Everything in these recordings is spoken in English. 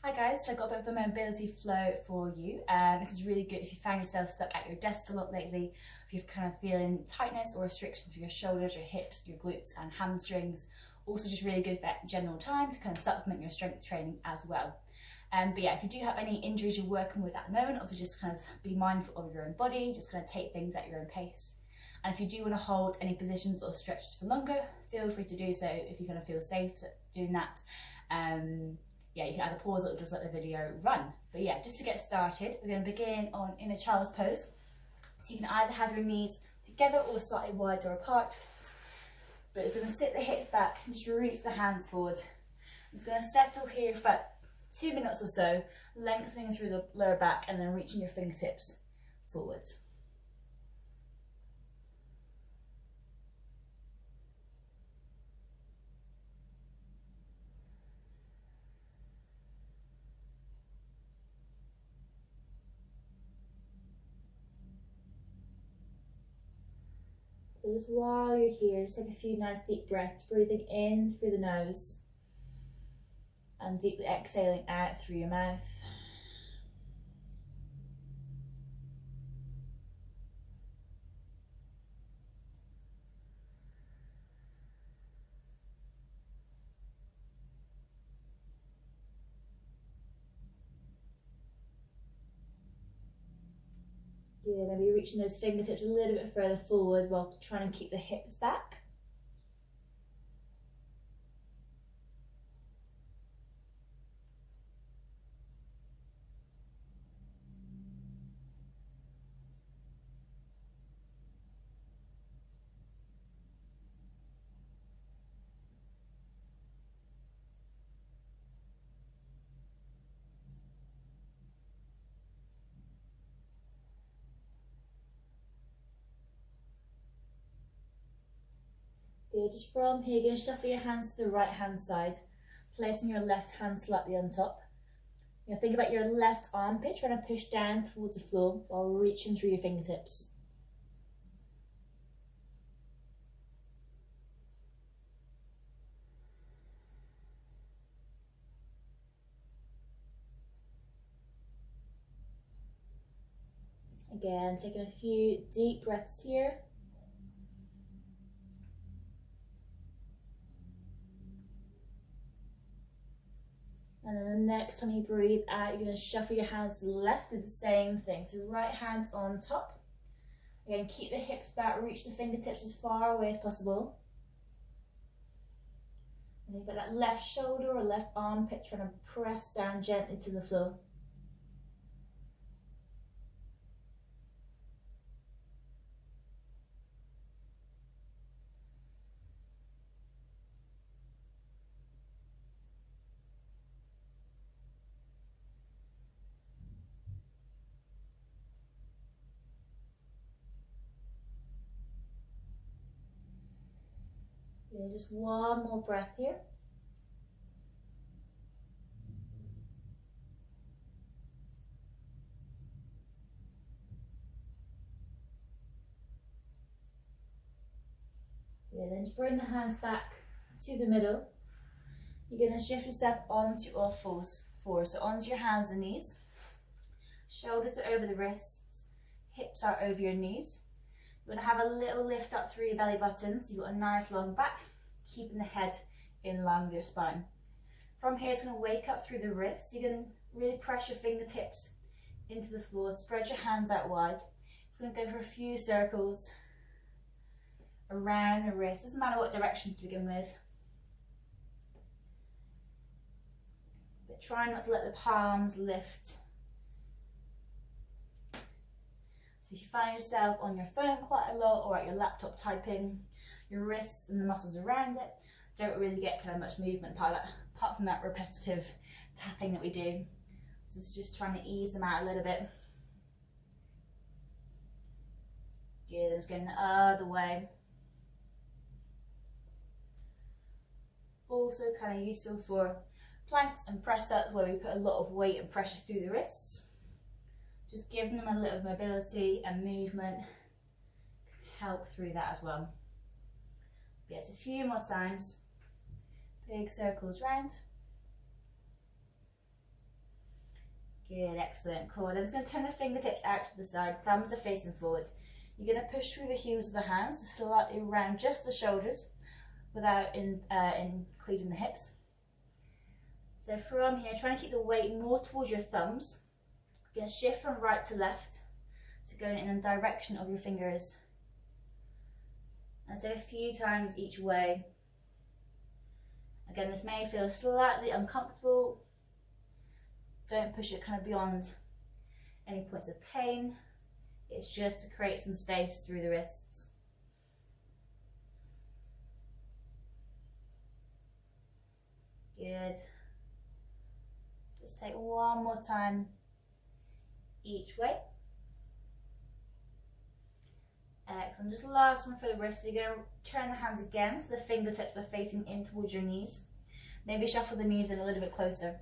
Hi guys, so I've got a bit of a mobility flow for you. This is really good if you find yourself stuck at your desk a lot lately, if you're kind of feeling tightness or restriction through your shoulders, your hips, your glutes and hamstrings. Also just really good for general time to kind of supplement your strength training as well. But yeah, if you do have any injuries you're working with at the moment, obviously just kind of be mindful of your own body, just kind of take things at your own pace. And if you do want to hold any positions or stretches for longer, feel free to do so if you kind of feel safe doing that. Yeah, you can either pause it or just let the video run. But yeah, just to get started, we're going to begin in a child's pose. So you can either have your knees together or slightly wider apart. But it's going to sit the hips back and just reach the hands forward. I'm just going to settle here for about 2 minutes or so, lengthening through the lower back and then reaching your fingertips forwards. So just while you're here, just take a few nice deep breaths, breathing in through the nose and deeply exhaling out through your mouth. Good, maybe reaching those fingertips a little bit further forward while trying to keep the hips back. Good, just from here, you're going to shuffle your hands to the right hand side, placing your left hand slightly on top. You're going to think about your left armpit, trying to push down towards the floor while reaching through your fingertips. Again, taking a few deep breaths here. And then the next time you breathe out, you're going to shuffle your hands to the left, do the same thing. So right hand on top. Again, keep the hips back, reach the fingertips as far away as possible. And think about that left shoulder or left armpit trying to press down gently to the floor. Yeah, just one more breath here. Yeah, then just bring the hands back to the middle. You're going to shift yourself onto all fours. So onto your hands and knees. Shoulders are over the wrists, hips are over your knees. You're going to have a little lift up through your belly button, so you've got a nice long back, keeping the head in line with your spine. From here, it's going to wake up through the wrists. You can really press your fingertips into the floor, spread your hands out wide. It's going to go for a few circles around the wrist. Doesn't matter what direction to begin with. But try not to let the palms lift. So if you find yourself on your phone quite a lot or at your laptop typing, your wrists and the muscles around it don't really get kind of much movement apart from that repetitive tapping that we do. So it's just trying to ease them out a little bit. Good, I'm just going the other way. Also kind of useful for planks and press ups where we put a lot of weight and pressure through the wrists. Just giving them a little mobility and movement can help through that as well. Yes, a few more times. Big circles round. Good, excellent, cool. Then I'm just going to turn the fingertips out to the side, thumbs are facing forward. You're going to push through the heels of the hands to slightly round just the shoulders without including the hips. So from here, try and keep the weight more towards your thumbs. You're going to shift from right to left, so going in the direction of your fingers. And so a few times each way. Again, this may feel slightly uncomfortable. Don't push it kind of beyond any points of pain. It's just to create some space through the wrists. Good. Just take one more time each way. Excellent. Just last one for the wrist. You're going to turn the hands again so the fingertips are facing in towards your knees. Maybe shuffle the knees in a little bit closer.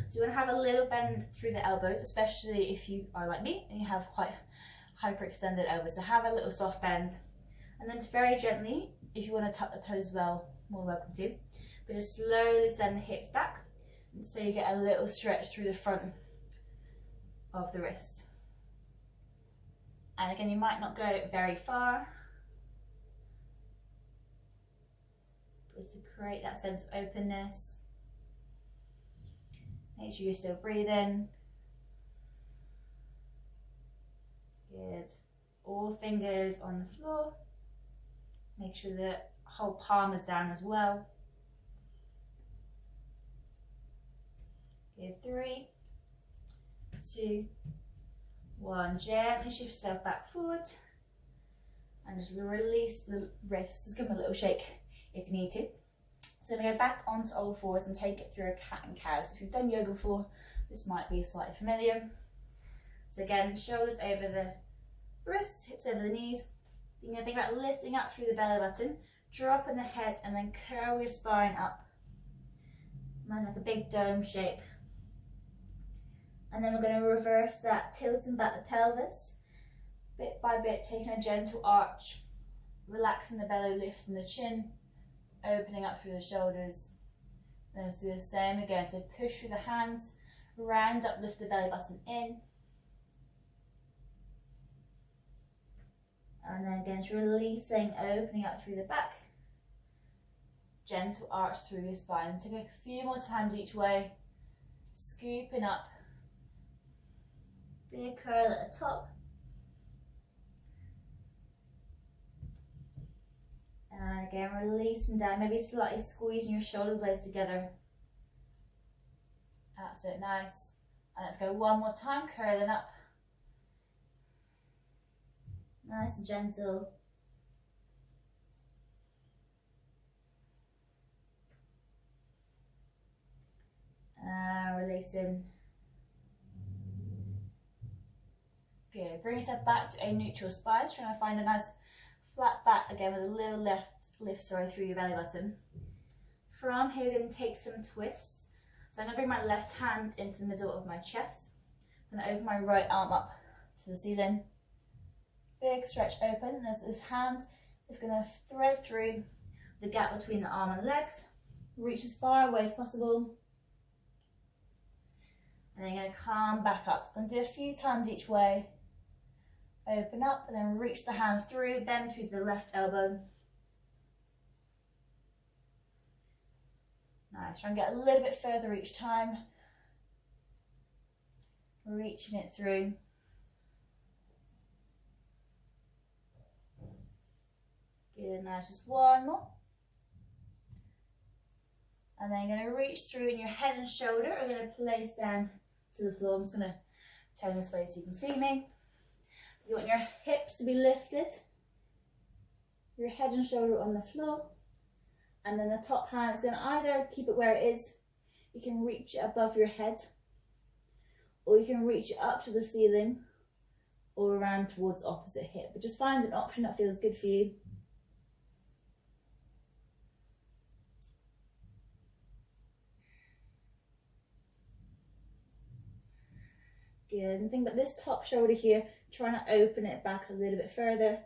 So you want to have a little bend through the elbows, especially if you are like me and you have quite hyperextended elbows. So have a little soft bend. And then very gently, if you want to tuck the toes well, more welcome to. But just slowly send the hips back. And so you get a little stretch through the front of the wrist. And again, you might not go very far. Just to create that sense of openness. Make sure you're still breathing. Good. All fingers on the floor. Make sure the whole palm is down as well. Good. 3, 2, 1. Gently shift yourself back forward. And just release the wrists. Just give them a little shake if you need to. So we're going to go back onto all fours and take it through a cat and cow. So if you've done yoga before, this might be slightly familiar. So again, shoulders over the wrists, hips over the knees. You're going to think about lifting up through the belly button, dropping the head and then curl your spine up. Imagine like a big dome shape. And then we're going to reverse that, tilting back the pelvis, bit by bit, taking a gentle arch, relaxing the belly, lifting the chin, opening up through the shoulders. Then let's do the same again. So push through the hands, round up, lift the belly button in. And then again, just releasing, opening up through the back. Gentle arch through your spine. Take a few more times each way. Scooping up. Big curl at the top. And again, releasing down, maybe slightly squeezing your shoulder blades together. That's it, nice. And let's go one more time, curling up. Nice and gentle. Releasing. Good, bring yourself back to a neutral spine, trying to find a nice flat back again with a little lift through your belly button. From here, we're going to take some twists. So I'm going to bring my left hand into the middle of my chest. I'm going to open my right arm up to the ceiling. Big stretch open. There's this hand is going to thread through the gap between the arm and the legs. Reach as far away as possible. And then you're going to come back up. So I'm going to do a few times each way. Open up and then reach the hand through, bend through the left elbow. Nice, try and get a little bit further each time. Reaching it through. Good, nice, just one more. And then you're going to reach through and your head and shoulder are going to place down to the floor. I'm just going to turn this way so you can see me. You want your hips to be lifted, your head and shoulder on the floor, and then the top hand is going to either keep it where it is, you can reach it above your head, or you can reach it up to the ceiling, or around towards the opposite hip. But just find an option that feels good for you. Good, and think about this top shoulder here, trying to open it back a little bit further.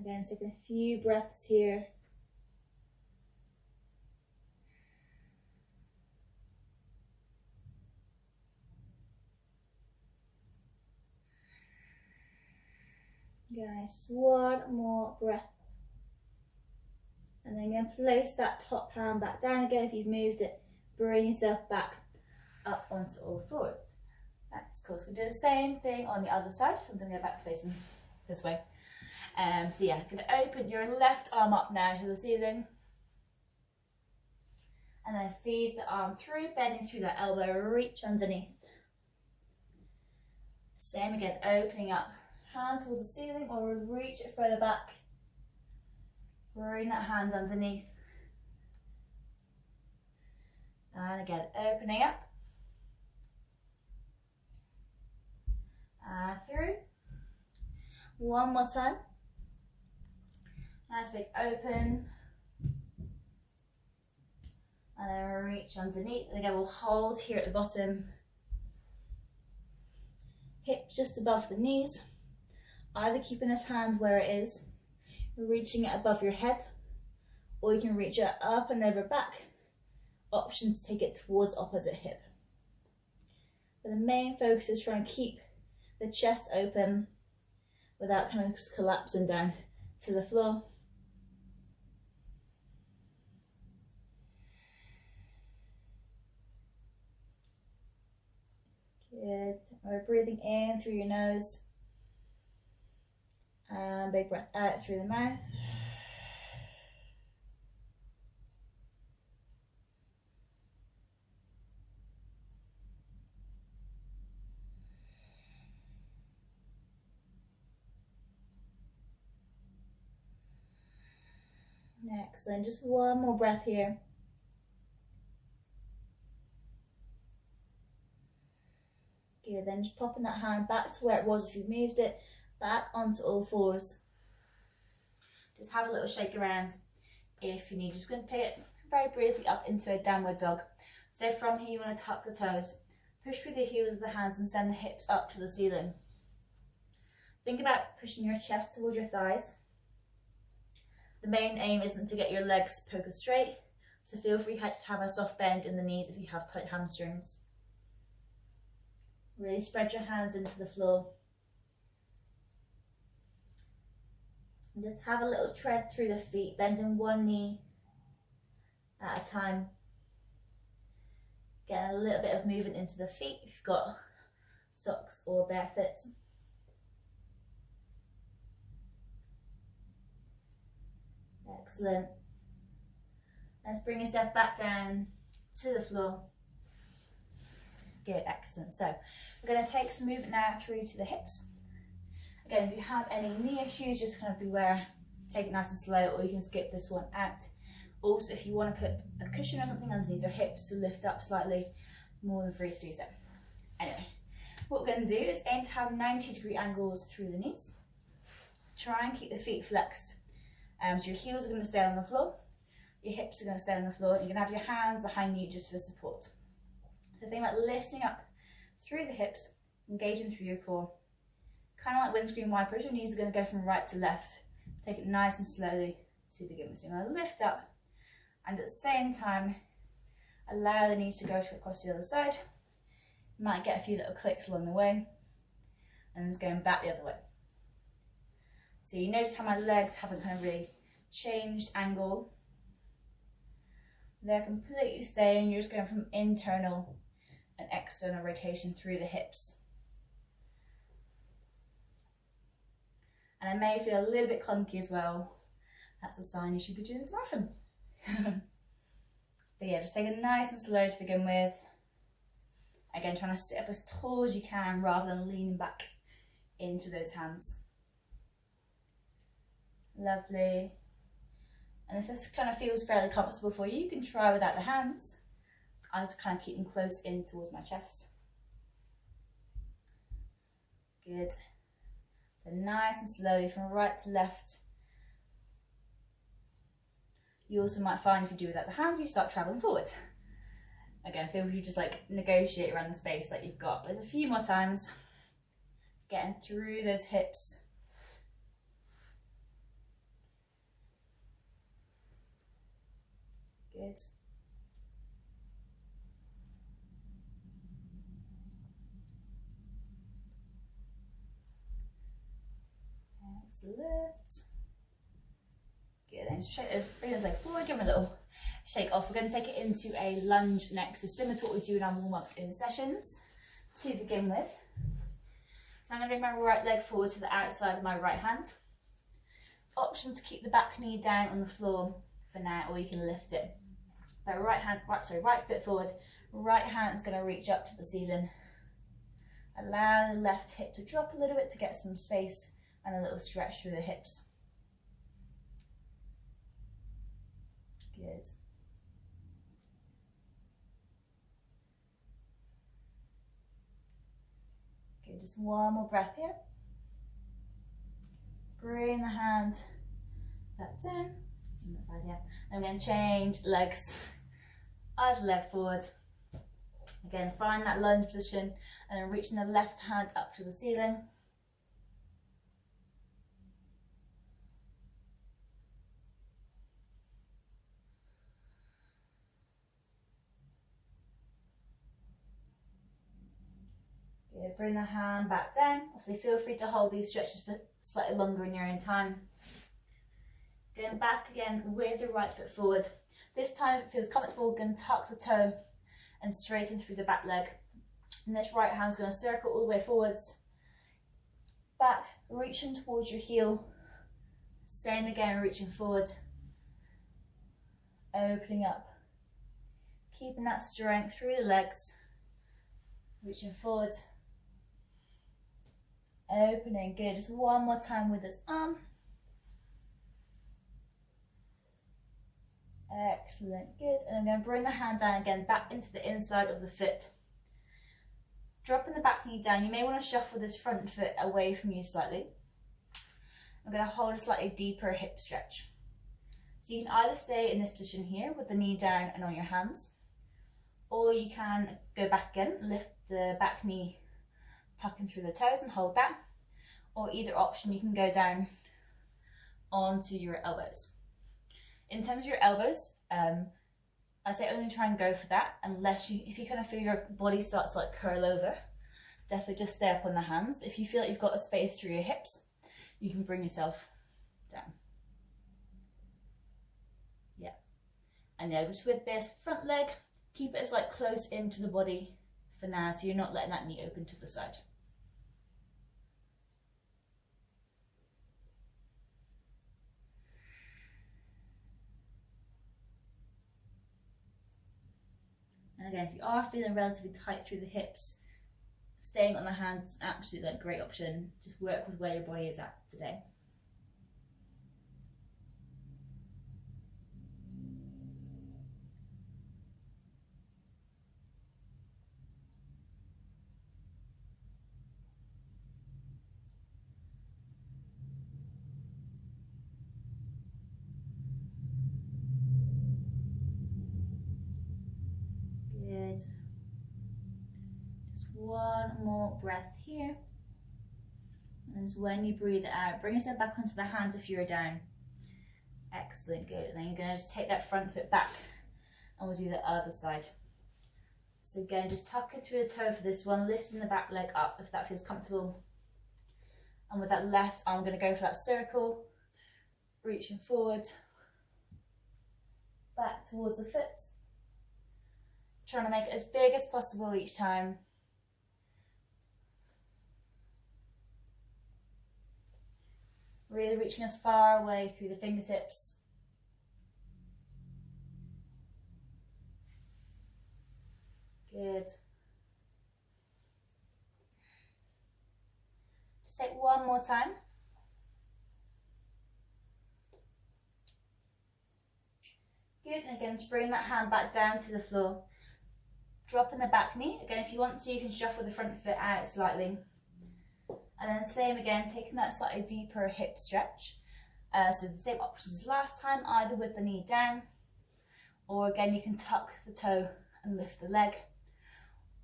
Again, taking a few breaths here. Guys, just one more breath. And then you're going to place that top hand back down again. If you've moved it, bring yourself back up onto all fours. That's cool. So we'll do the same thing on the other side. So I'm going to go back to facing this way. So yeah, going to open your left arm up now to the ceiling. And then feed the arm through, bending through that elbow, reach underneath. Same again, opening up. Hand towards the ceiling or reach it further back. Bring that hand underneath. And again, opening up. And through. One more time. Nice big open. And then reach underneath. And again, we'll hold here at the bottom. Hips just above the knees. Either keeping this hand where it is, reaching it above your head, or you can reach it up and over back. Option to take it towards opposite hip. But the main focus is trying to keep the chest open without kind of collapsing down to the floor. Good. We're breathing in through your nose. And big breath out through the mouth. Excellent. Just one more breath here. Good. Then just popping that hand back to where it was if you moved it. Back onto all fours. Just have a little shake around if you need. Just going to take it very briefly up into a downward dog. So from here you want to tuck the toes, push through the heels of the hands and send the hips up to the ceiling. Think about pushing your chest towards your thighs. The main aim isn't to get your legs poker straight, so feel free to have a soft bend in the knees if you have tight hamstrings. Really spread your hands into the floor. And just have a little tread through the feet, bending one knee at a time. Getting a little bit of movement into the feet if you've got socks or barefoot. Excellent. Let's bring yourself back down to the floor. Good, excellent. So we're going to take some movement now through to the hips. Again, if you have any knee issues, just kind of beware, take it nice and slow, or you can skip this one out. Also, if you want to put a cushion or something underneath your hips to lift up slightly, more than free to do so. Anyway, what we're going to do is aim to have 90-degree angles through the knees. Try and keep the feet flexed. So your heels are going to stay on the floor, your hips are going to stay on the floor, and you're going to have your hands behind you just for support. So think about lifting up through the hips, engaging through your core. Kind of like windscreen wipers, your knees are going to go from right to left. Take it nice and slowly to begin with. So you're going to lift up, and at the same time, allow the knees to go across the other side. You might get a few little clicks along the way, and then it's going back the other way. So you notice how my legs haven't kind of really changed angle. They're completely staying. You're just going from internal and external rotation through the hips. And it may feel a little bit clunky as well. That's a sign you should be doing this more often. But yeah, just take it nice and slow to begin with. Again, trying to sit up as tall as you can rather than leaning back into those hands. Lovely. And if this kind of feels fairly comfortable for you, you can try without the hands. I just kind of keep them close in towards my chest. Good. So nice and slowly from right to left. You also might find if you do without the hands, you start traveling forward. Again, feel free to just like negotiate around the space that you've got. There's a few more times. Getting through those hips. Good. Excellent. Good, and just bring those legs forward, give them a little shake off. We're going to take it into a lunge next, so similar to what we do in our warm-ups in sessions to begin with. So I'm going to bring my right leg forward to the outside of my right hand. Option to keep the back knee down on the floor for now, or you can lift it. But right foot forward, right hand's going to reach up to the ceiling. Allow the left hip to drop a little bit to get some space and a little stretch through the hips. Good. Good, just one more breath here. Bring the hand back down. I'm going to change legs. Other leg forward. Again, find that lunge position and then reaching the left hand up to the ceiling. Good. Bring the hand back down. Obviously, feel free to hold these stretches for slightly longer in your own time. Going back again with the right foot forward. This time it feels comfortable. We're going to tuck the toe and straighten through the back leg. And this right hand's going to circle all the way forwards. Back, reaching towards your heel. Same again, reaching forward. Opening up. Keeping that strength through the legs. Reaching forward. Opening, good. Just one more time with this arm. Excellent, good. And I'm going to bring the hand down again, back into the inside of the foot. Dropping the back knee down. You may want to shuffle this front foot away from you slightly. I'm going to hold a slightly deeper hip stretch. So you can either stay in this position here with the knee down and on your hands, or you can go back again, lift the back knee, tucking through the toes and hold that. Or either option, you can go down onto your elbows. In terms of your elbows, I say only try and go for that, if you kind of feel your body starts to like curl over, definitely just stay up on the hands. But if you feel like you've got a space through your hips, you can bring yourself down. Yeah. And yeah, just with this front leg, keep it as like close into the body for now, so you're not letting that knee open to the side. And again, if you are feeling relatively tight through the hips, staying on the hands is absolutely a great option. Just work with where your body is at today. Good. Just one more breath here. And as when you breathe it out, bring yourself back onto the hands if you're down. Excellent, good. And then you're going to just take that front foot back and we'll do the other side. So again, just tuck it through the toe for this one, lifting the back leg up if that feels comfortable. And with that left arm, I'm going to go for that circle, reaching forward, back towards the foot. Trying to make it as big as possible each time. Really reaching as far away through the fingertips. Good. Just take one more time. Good, and again, just bring that hand back down to the floor. Dropping the back knee. Again, if you want to, you can shuffle the front foot out slightly. And then same again, taking that slightly deeper hip stretch. So the same options as last time, either with the knee down, or again, you can tuck the toe and lift the leg.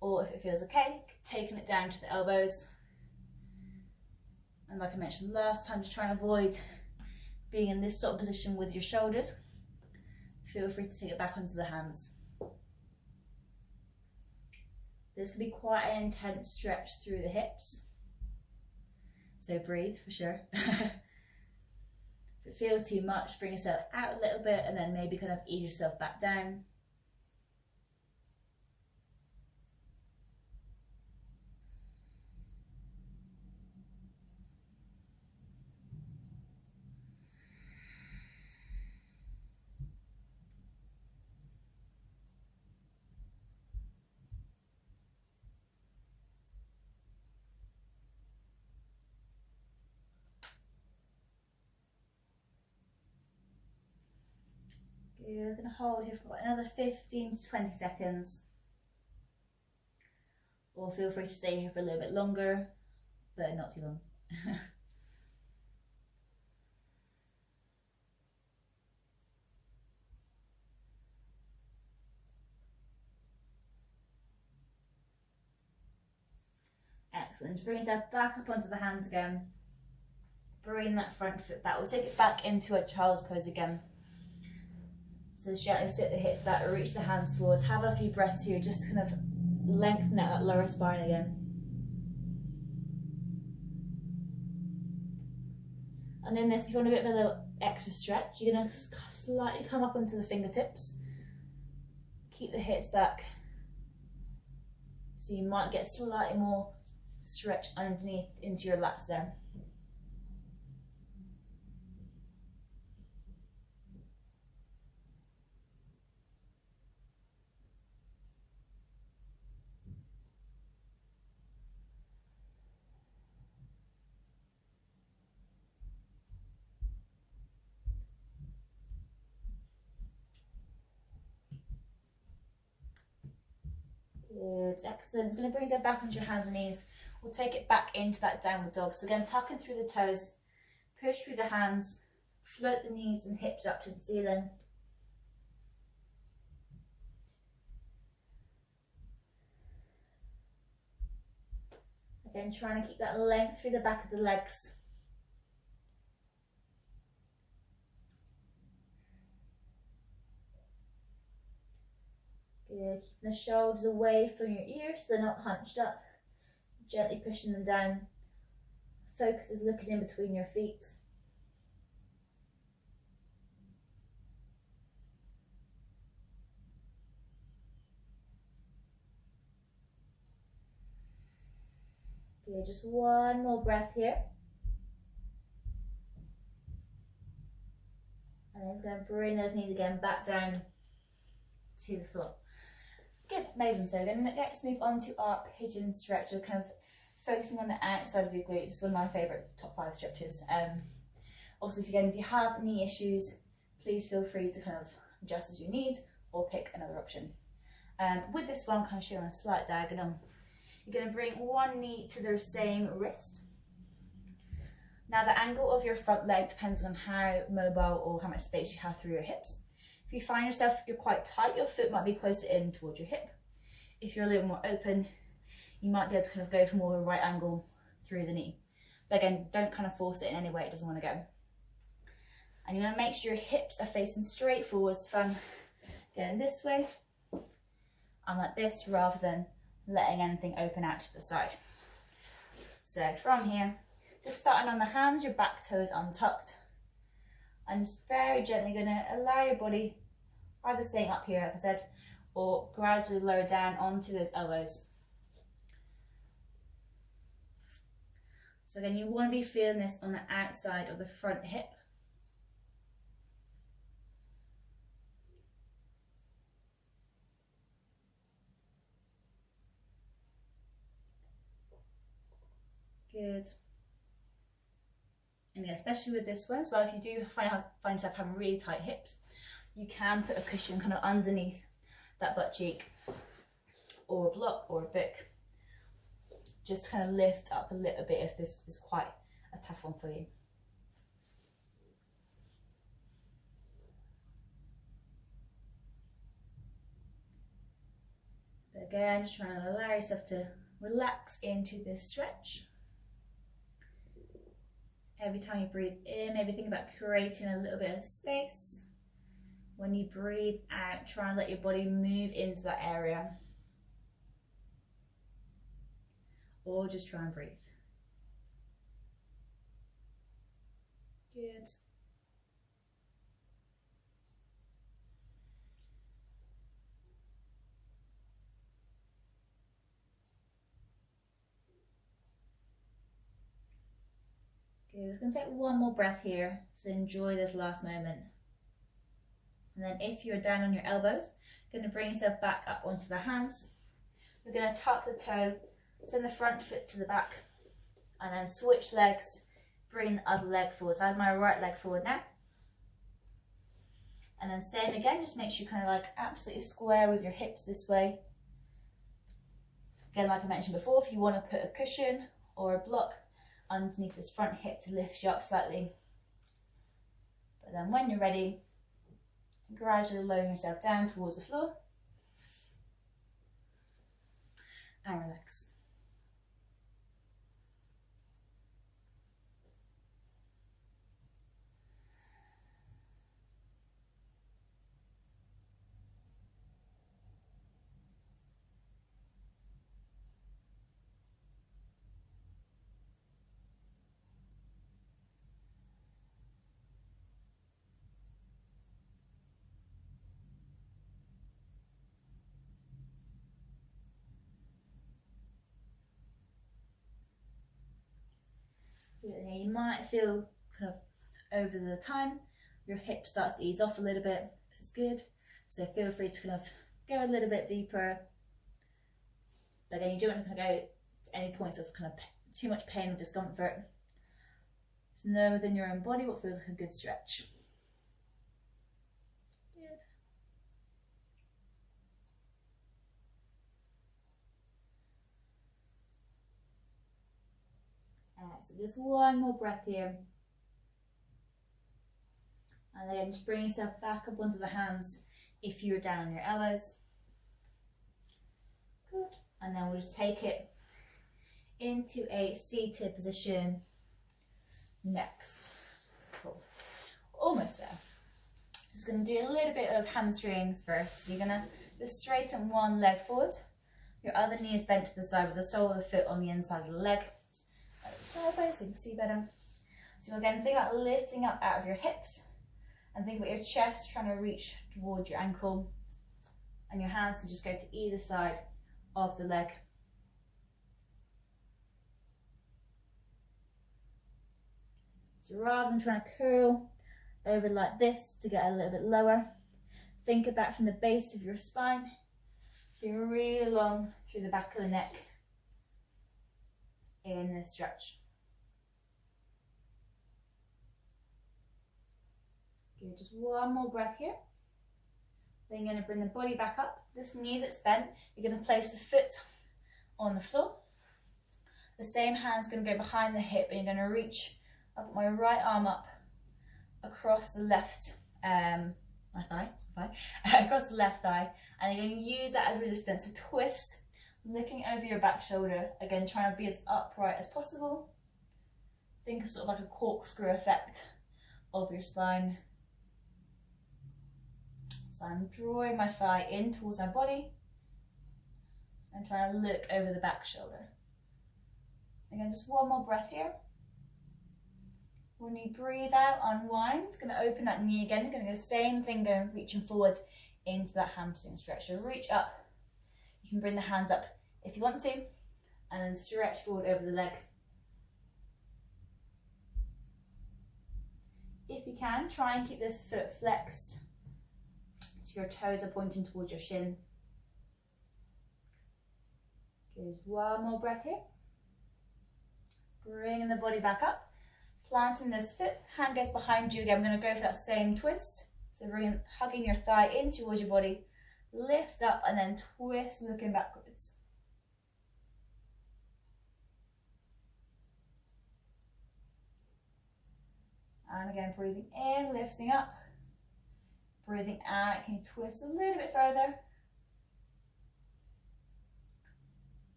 Or if it feels okay, taking it down to the elbows. And like I mentioned last time, just try and avoid being in this sort of position with your shoulders. feel free to take it back onto the hands. This can be quite an intense stretch through the hips, so breathe for sure. If it feels too much, bring yourself out a little bit and then maybe kind of ease yourself back down. You're going to hold here for another 15 to 20 seconds. Or feel free to stay here for a little bit longer, but not too long. Excellent. Bring yourself back up onto the hands again. Bring that front foot back. We'll take it back into a child's pose again. So gently sit the hips back, reach the hands forwards, have a few breaths here, just to kind of lengthen out that lower spine again. And in this, if you want a bit of a little extra stretch, you're going to slightly come up onto the fingertips. Keep the hips back. So you might get slightly more stretch underneath into your lats there. Good, excellent. It's going to bring yourself back onto your hands and knees. We'll take it back into that downward dog. So again, tucking through the toes, push through the hands, float the knees and hips up to the ceiling. Again, trying to keep that length through the back of the legs. Good, keeping the shoulders away from your ears so they're not hunched up. Gently pushing them down. Focus is looking in between your feet. Good, just one more breath here. And then it's going to bring those knees again back down to the floor. Good, amazing. So then let's move on to our pigeon stretch. We're kind of focusing on the outside of your glutes. It's one of my favourite top 5 stretches. Also, if you have knee issues, please feel free to kind of adjust as you need or pick another option. With this one, kind of showing a slight diagonal. You're going to bring one knee to the same wrist. Now the angle of your front leg depends on how mobile or how much space you have through your hips. If you find yourself you're quite tight, your foot might be closer in towards your hip. If you're a little more open, you might be able to kind of go for more of a right angle through the knee. But again, don't kind of force it in any way it doesn't want to go. And you want to make sure your hips are facing straight forwards. So I'm going this way, I'm like this, rather than letting anything open out to the side. So from here, just starting on the hands, your back toe is untucked. I'm just very gently going to allow your body either staying up here, like I said, or gradually lower down onto those elbows. So again, you want to be feeling this on the outside of the front hip. Good. And yeah, especially with this one as well, if you do find yourself having really tight hips, you can put a cushion kind of underneath that butt cheek, or a block or a book, just to kind of lift up a little bit if this is quite a tough one for you. But again, just trying to allow yourself to relax into this stretch. Every time you breathe in, maybe think about creating a little bit of space. When you breathe out, try and let your body move into that area. Or just try and breathe. Good. Good. Just going to take one more breath here, so enjoy this last moment. And then if you're down on your elbows, you're going to bring yourself back up onto the hands. We're going to tuck the toe, send the front foot to the back, and then switch legs, bring the other leg forward. So I have my right leg forward now. And then same again, just make sure you kind of like absolutely square with your hips this way. Again, like I mentioned before, if you want to put a cushion or a block underneath this front hip to lift you up slightly. But then when you're ready, gradually lowering yourself down towards the floor and relax. You might feel kind of over the time your hip starts to ease off a little bit. This is good. So feel free to kind of go a little bit deeper. But again, you don't want to go to any points of kind of too much pain or discomfort. Just know within your own body what feels like a good stretch. Good. So just one more breath here. And then just bring yourself back up onto the hands if you're down on your elbows. Good. And then we'll just take it into a seated position next. Cool. Almost there. Just going to do a little bit of hamstrings first. So you're going to just straighten one leg forward. Your other knee is bent to the side with the sole of the foot on the inside of the leg. Sideways so you can see better. So again, think about lifting up out of your hips and think about your chest trying to reach towards your ankle, and your hands can just go to either side of the leg. So rather than trying to curl over like this to get a little bit lower, think about from the base of your spine, being really long through the back of the neck in this stretch. Good, just one more breath here. Then you're going to bring the body back up. This knee that's bent, you're going to place the foot on the floor. The same hand's going to go behind the hip, and you're going to reach. I've got my right arm up across the left, my thigh, across the left thigh, and you're going to use that as resistance to twist, looking over your back shoulder. Again, trying to be as upright as possible. Think of sort of like a corkscrew effect of your spine. So I'm drawing my thigh in towards my body and trying to look over the back shoulder. Again, just one more breath here. When you breathe out, unwind. It's going to open that knee again. You're going to do the same thing, going reaching forward into that hamstring stretch. So reach up. You can bring the hands up if you want to, and then stretch forward over the leg. If you can, try and keep this foot flexed so your toes are pointing towards your shin. Good. One more breath here. Bringing the body back up, planting this foot, hand goes behind you again. I'm going to go for that same twist. So hugging your thigh in towards your body, lift up and then twist, looking backwards. And again, breathing in, lifting up. Breathing out, can you twist a little bit further?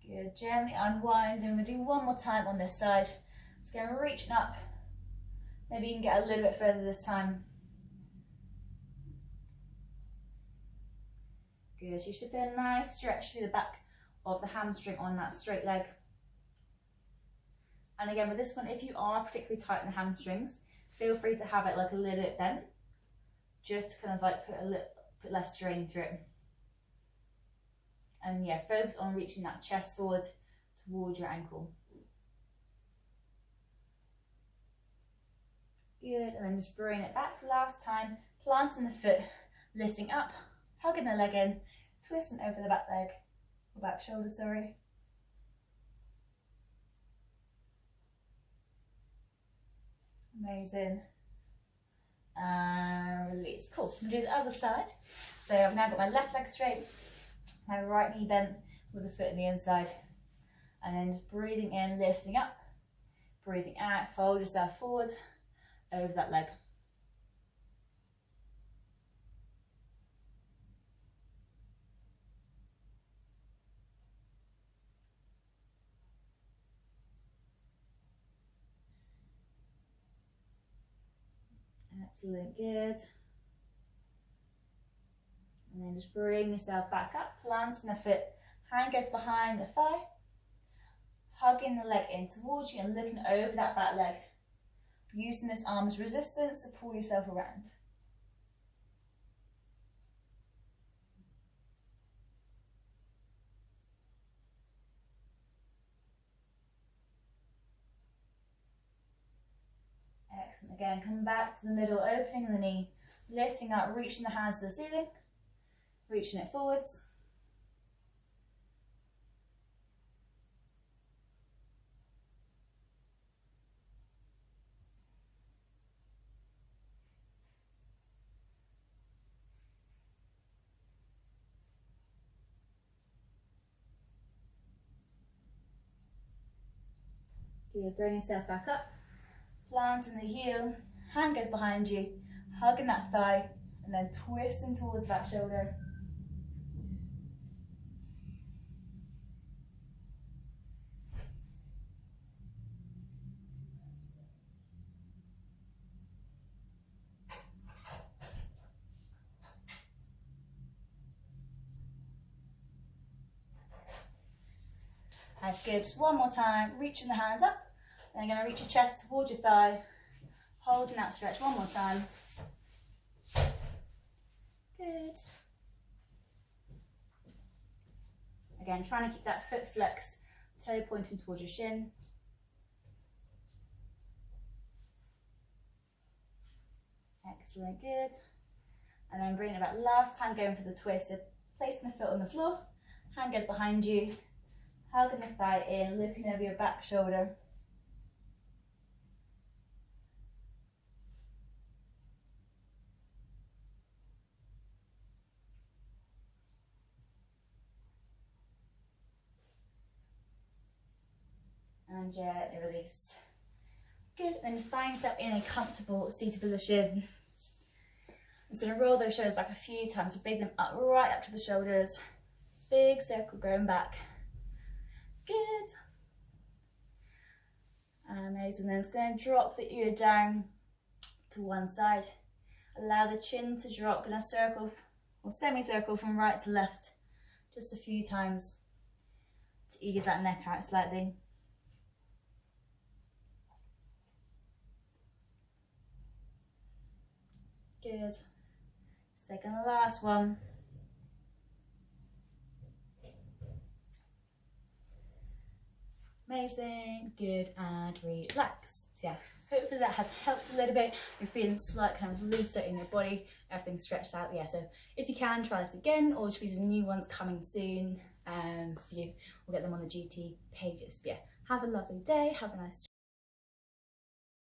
Good, gently unwind, and we'll do one more time on this side. Let's go reaching up. Maybe you can get a little bit further this time. Good, so you should feel a nice stretch through the back of the hamstring on that straight leg. And again, with this one, if you are particularly tight in the hamstrings, feel free to have it like a little bit bent, just to kind of like put less strain through it. And yeah, focus on reaching that chest forward towards your ankle. Good, and then just bring it back. Last time, planting the foot, lifting up, hugging the leg in, twisting over the back leg, or back shoulder, sorry. Amazing. And release. Cool. I'm going to do the other side. So I've now got my left leg straight, my right knee bent with the foot in the inside. And then just breathing in, lifting up, breathing out, fold yourself forward over that leg. Excellent, good. And then just bring yourself back up, planting the foot, hand goes behind the thigh, hugging the leg in towards you and looking over that back leg, using this arm as resistance to pull yourself around. Excellent. Again, come back to the middle, opening the knee, lifting up, reaching the hands to the ceiling, reaching it forwards. Good, bring yourself back up. Planting the heel, hand goes behind you, hugging that thigh, and then twisting towards that shoulder. That's good. Just one more time, reaching the hands up. Then you're going to reach your chest towards your thigh, holding that stretch one more time. Good. Again, trying to keep that foot flexed, toe pointing towards your shin. Excellent, good. And then bring it back. Last time going for the twist, so placing the foot on the floor, hand goes behind you, hugging the thigh in, looking over your back shoulder. And gently release. Good, then just find yourself in a comfortable seated position. I'm just going to roll those shoulders back a few times, so bring them up, right up to the shoulders. Big circle going back. Good. Amazing, then it's going to drop the ear down to one side. Allow the chin to drop, going to circle or semicircle from right to left just a few times to ease that neck out slightly. Good. Just taking the last one. Amazing, good, and relax. So yeah, hopefully that has helped a little bit. You're feeling slight kind of looser in your body, everything stretched out. Yeah, so if you can, try this again, or just some new ones coming soon for you. We'll get them on the GT pages. But yeah, have a lovely day, have a nice